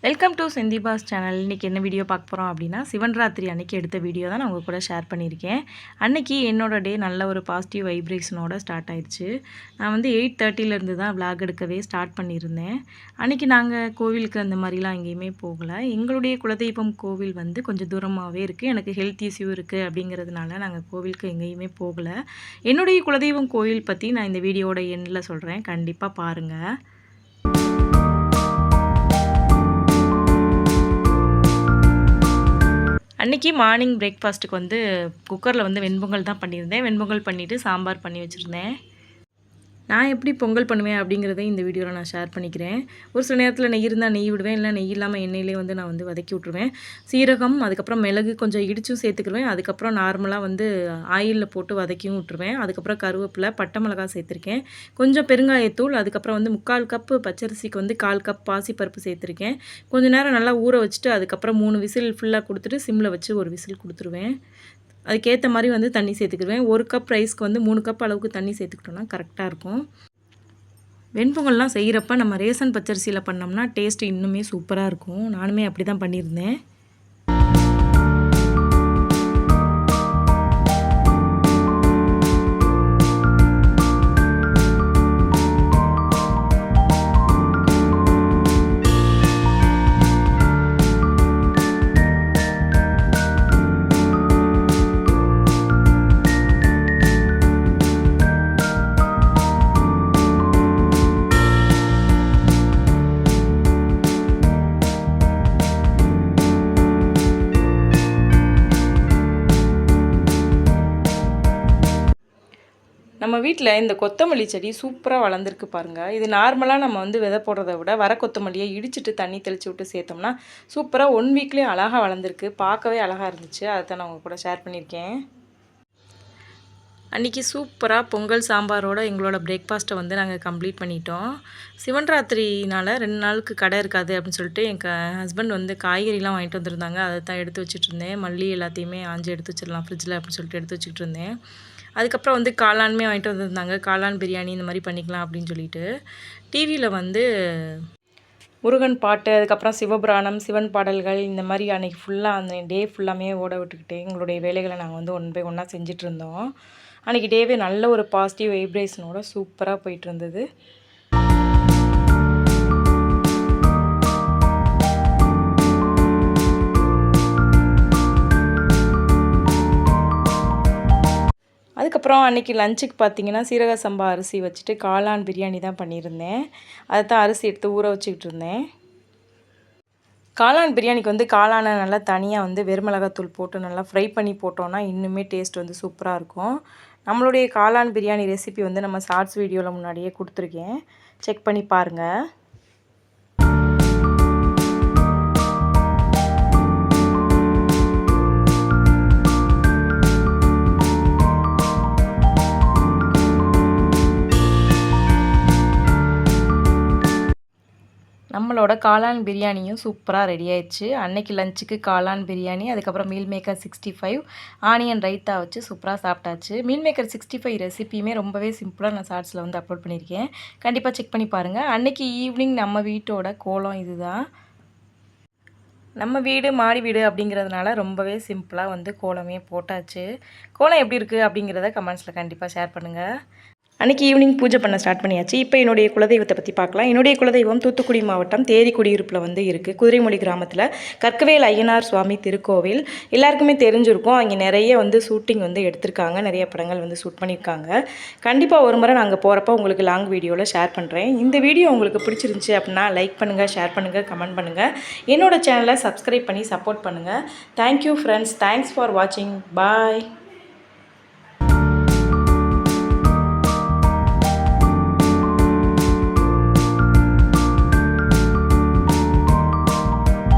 Welcome to செந்திபாஸ் channel. இன்றைக்கி என்ன video பார்க்க போகிறோம் அப்படின்னா, சிவன்ராத்திரி அன்றைக்கி எடுத்த வீடியோ தான் நான் உங்கள் கூட ஷேர் பண்ணியிருக்கேன். அன்றைக்கி என்னோடய டே நல்ல ஒரு பாசிட்டிவ் வைப்ரேஷனோட ஸ்டார்ட் ஆயிடுச்சு. நான் வந்து 8:30 தான் விளாக் எடுக்கவே ஸ்டார்ட் பண்ணியிருந்தேன். அன்றைக்கி நாங்கள் கோவிலுக்கு அந்த மாதிரிலாம் எங்கேயுமே போகலை. எங்களுடைய குலதெய்வம் கோவில் வந்து கொஞ்சம் தூரமாகவே இருக்குது. எனக்கு ஹெல்த் இஷ்யூ இருக்குது அப்படிங்கிறதுனால நாங்கள் கோவிலுக்கு எங்கேயுமே போகலை. என்னுடைய குலதெய்வம் கோவில் பற்றி நான் இந்த வீடியோட எண்டில் சொல்கிறேன், கண்டிப்பாக பாருங்கள். அன்றைக்கி மார்னிங் பிரேக்ஃபாஸ்ட்டுக்கு வந்து குக்கரில் வந்து வெண்பொங்கல் தான் பண்ணியிருந்தேன். வெண்பொங்கல் பண்ணிவிட்டு சாம்பார் பண்ணி வச்சுருந்தேன். நான் எப்படி பொங்கல் பண்ணுவேன் அப்படிங்கிறத இந்த வீடியோவில் நான் ஷேர் பண்ணிக்கிறேன். ஒரு சில நேரத்தில் நெய் இருந்தால் நெய் விடுவேன், இல்லை நெய் இல்லாமல் எண்ணெயிலே வந்து நான் வந்து வதக்கி விட்ருவேன். சீரகம், அதுக்கப்புறம் மிளகு கொஞ்சம் இடிச்சும் சேர்த்துக்குருவேன். அதுக்கப்புறம் நார்மலாக வந்து ஆயிலில் போட்டு வதக்கியும் விட்ருவேன். அதுக்கப்புறம் கருவேப்பிலை, பட்டை மிளகாய் சேர்த்துருக்கேன், கொஞ்சம் பெருங்காயத்தூள், அதுக்கப்புறம் வந்து 3/4 கப்பு பச்சரிசிக்கு வந்து 1/4 கப் பாசிப்பருப்பு சேர்த்துருக்கேன். கொஞ்சம் நேரம் நல்லா ஊற வச்சுட்டு அதுக்கப்புறம் 3 விசில் ஃபுல்லாக கொடுத்துட்டு சிம்மில் வச்சு ஒரு விசில் கொடுத்துருவேன். அதுக்கேற்ற மாதிரி வந்து தண்ணி சேர்த்துக்கிடுவேன். 1 கப் ரைஸ்க்கு வந்து 3 கப் அளவுக்கு தண்ணி சேர்த்துக்கிட்டோன்னா கரெக்டாக இருக்கும். வெண்பொங்கல்லாம் செய்கிறப்ப நம்ம ரேசன் பச்சரிசியில் பண்ணோம்னா டேஸ்ட்டு இன்னுமே சூப்பராக இருக்கும். நானுமே அப்படி தான் பண்ணியிருந்தேன். நம்ம வீட்டில் இந்த கொத்தமல்லி செடி சூப்பராக வளர்ந்துருக்கு பாருங்கள். இது நார்மலாக நம்ம வந்து விதை போடுறத விட வர கொத்தமல்லியை இடிச்சிட்டு தண்ணி தெளித்து விட்டு சேர்த்தோம்னா சூப்பராக 1 வீக்லேயே அழகாக வளர்ந்துருக்கு. பார்க்கவே அழகாக இருந்துச்சு. அதை தான் நான் உங்கள் கூட ஷேர் பண்ணியிருக்கேன். அன்றைக்கி சூப்பராக பொங்கல் சாம்பாரோடு எங்களோட பிரேக்ஃபாஸ்ட்டை வந்து நாங்கள் கம்ப்ளீட் பண்ணிட்டோம். சிவன்ராத்திரினால் 2 நாளுக்கு கடை இருக்காது அப்படின்னு சொல்லிட்டு எங்கள் ஹஸ்பண்ட் வந்து காய்கறிலாம் வாங்கிட்டு வந்திருந்தாங்க. அதை தான் எடுத்து வச்சுட்டு இருந்தேன். மல்லி எல்லாத்தையுமே ஆஞ்சு எடுத்து வச்சிடலாம் ஃப்ரிட்ஜில் அப்படின்னு சொல்லிட்டு எடுத்து வச்சுக்கிட்டு இருந்தேன். அதுக்கப்புறம் வந்து காளானுமே வாங்கிட்டு வந்திருந்தாங்க. காளான் பிரியாணி இந்த மாதிரி பண்ணிக்கலாம் அப்படின்னு சொல்லிட்டு டிவியில் வந்து முருகன் பாட்டு, அதுக்கப்புறம் சிவபுராணம், சிவன் பாடல்கள் இந்த மாதிரி அன்றைக்கி ஃபுல்லாக அந்த டே ஃபுல்லாமே ஓட விட்டுக்கிட்டு எங்களுடைய வேலைகளை நாங்கள் வந்து 1 பை 1 செஞ்சுட்டு இருந்தோம். அன்றைக்கி டேவே நல்ல ஒரு பாசிட்டிவ் வைப்ரேஷனோட சூப்பராக போயிட்டு இருந்தது. அதுக்கப்புறம் அன்றைக்கி லஞ்சுக்கு பார்த்திங்கன்னா சீரக சம்பா அரிசி வச்சுட்டு காளான் பிரியாணி தான் பண்ணியிருந்தேன். அதை தான் அரிசி எடுத்து ஊற வச்சுக்கிட்டு இருந்தேன். காளான் பிரியாணிக்கு வந்து காளானை நல்லா தனியாக வந்து வெறுமிளகாத்தூள் போட்டு நல்லா ஃப்ரை பண்ணி போட்டோன்னா இன்னுமே டேஸ்ட் வந்து சூப்பராக இருக்கும். நம்மளுடைய காளான் பிரியாணி ரெசிபி வந்து நம்ம ஷார்ட்ஸ் வீடியோவில் முன்னாடியே கொடுத்துருக்கேன், செக் பண்ணி பாருங்கள். நம்மளோட காளான் பிரியாணியும் சூப்பராக ரெடி ஆயிடுச்சு. அன்னைக்கு லஞ்சுக்கு காளான் பிரியாணி, அதுக்கப்புறம் மீல் மேக்கர் 65, ஆனியன் ரைத்தா வச்சு சூப்பராக சாப்பிட்டாச்சு. மீல் மேக்கர் 65 ரெசிபியுமே ரொம்பவே சிம்பிளாக நான் ஷார்ட்ஸில் வந்து அப்லோட் பண்ணியிருக்கேன், கண்டிப்பாக செக் பண்ணி பாருங்கள். அன்றைக்கி ஈவினிங் நம்ம வீட்டோட கோலம் இதுதான். நம்ம வீடு மாடி வீடு அப்படிங்கிறதுனால ரொம்பவே சிம்பிளாக வந்து கோலமே போட்டாச்சு. கோலம் எப்படி இருக்குது அப்படிங்கிறத கமெண்ட்ஸில் கண்டிப்பாக ஷேர் பண்ணுங்கள். அன்றைக்கி ஈவினிங் பூஜை பண்ண ஸ்டார்ட் பண்ணியாச்சு. இப்போ என்னுடைய குலதெய்வத்தை பற்றி பார்க்கலாம். என்னுடைய குலதெய்வம் தூத்துக்குடி மாவட்டம் தேரிக்குடியிருப்பில் வந்து இருக்குது. குதிரைமொழி கிராமத்தில் கற்கவேல் ஐயனார் சுவாமி திருக்கோவில் எல்லாருக்குமே தெரிஞ்சிருக்கும். அங்கே நிறைய வந்து ஷூட்டிங் வந்து எடுத்திருக்காங்க, நிறைய படங்கள் வந்து ஷூட் பண்ணியிருக்காங்க. கண்டிப்பாக ஒரு முறை நாங்கள் போகிறப்ப உங்களுக்கு லாங் வீடியோவில் ஷேர் பண்ணுறேன். இந்த வீடியோ உங்களுக்கு பிடிச்சிருந்துச்சி அப்படின்னா லைக் பண்ணுங்கள், ஷேர் பண்ணுங்கள், கமெண்ட் பண்ணுங்கள். என்னோடய சேனலை சப்ஸ்கிரைப் பண்ணி சப்போர்ட் பண்ணுங்கள். Thank you friends. தேங்க்ஸ் ஃபார் வாட்சிங். பாய்.